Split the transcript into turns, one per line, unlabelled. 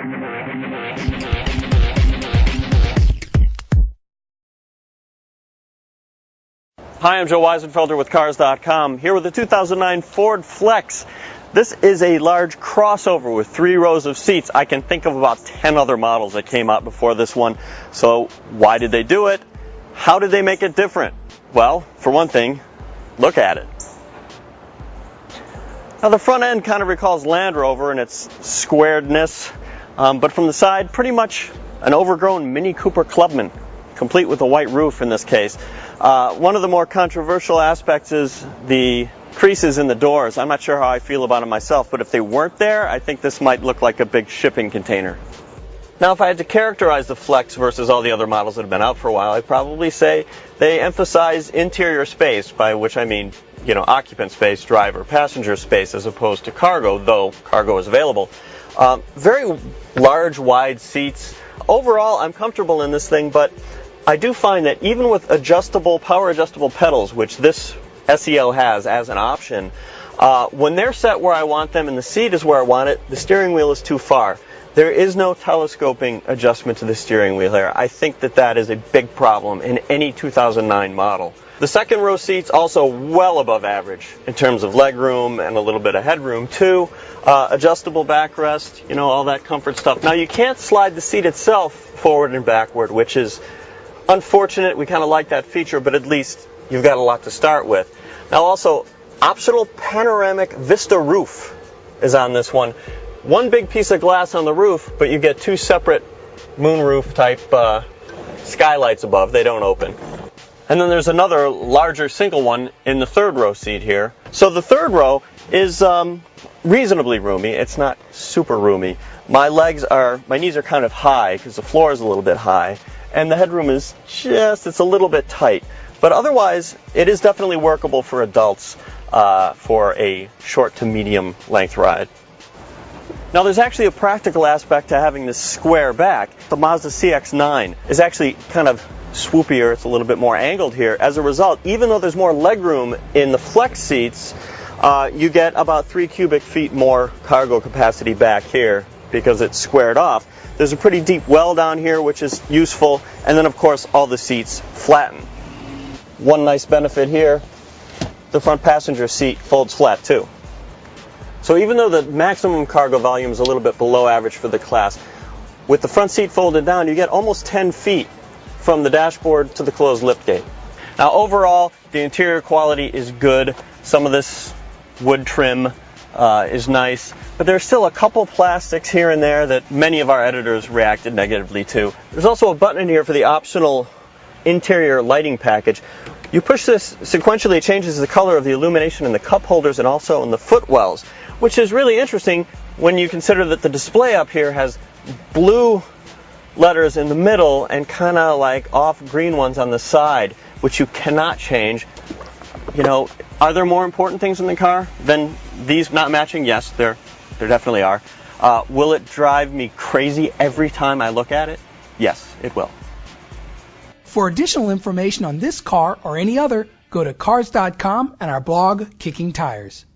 Hi, I'm Joe Weisenfelder with Cars.com, here with the 2009 Ford Flex. This is a large crossover with 3 rows of seats. I can think of about 10 other models that came out before this one. So why did they do it? How did they make it different? Well, for one thing, look at it. Now the front end kind of recalls Land Rover in its squaredness, but from the side, pretty much an overgrown Mini Cooper Clubman, complete with a white roof in this case. One of the more controversial aspects is the creases in the doors. I'm not sure how I feel about them myself, but if they weren't there, I think this might look like a big shipping container. Now, if I had to characterize the Flex versus all the other models that have been out for a while, I'd probably say they emphasize interior space, by which I mean, occupant space, driver, passenger space, as opposed to cargo, though cargo is available. Very large, wide seats. Overall, I'm comfortable in this thing, but I do find that even with power adjustable pedals, which this SEL has as an option, when they're set where I want them and the seat is where I want it, the steering wheel is too far. There is no telescoping adjustment to the steering wheel here. I think that is a big problem in any 2009 model. The second row seats also well above average in terms of leg room and a little bit of headroom too. Adjustable backrest, all that comfort stuff. Now you can't slide the seat itself forward and backward, which is unfortunate. We kind of like that feature, but at least you've got a lot to start with. Now also, optional panoramic Vista roof is on this one. One big piece of glass on the roof, but you get 2 separate moonroof type skylights above. They don't open. And then there's another larger single one in the third row seat here. So the third row is reasonably roomy. It's not super roomy. My knees are kind of high because the floor is a little bit high. And the headroom is it's a little bit tight. But otherwise, it is definitely workable for adults for a short to medium length ride. Now there's actually a practical aspect to having this square back. The Mazda CX-9 is actually kind of swoopier. It's a little bit more angled here. As a result, even though there's more legroom in the Flex seats, you get about 3 cubic feet more cargo capacity back here because it's squared off. There's a pretty deep well down here, which is useful, and then of course all the seats flatten. One nice benefit here, the front passenger seat folds flat too. So even though the maximum cargo volume is a little bit below average for the class, with the front seat folded down, you get almost 10 feet from the dashboard to the closed liftgate. Now overall, the interior quality is good. Some of this wood trim is nice, but there's still a couple plastics here and there that many of our editors reacted negatively to. There's also a button in here for the optional interior lighting package. You push this sequentially, it changes the color of the illumination in the cup holders and also in the footwells, which is really interesting when you consider that the display up here has blue letters in the middle and kind of like off green ones on the side, which you cannot change. Are there more important things in the car than these not matching? Yes, there definitely are. Will it drive me crazy every time I look at it? Yes, it will.
For additional information on this car or any other, go to Cars.com and our blog, Kicking Tires.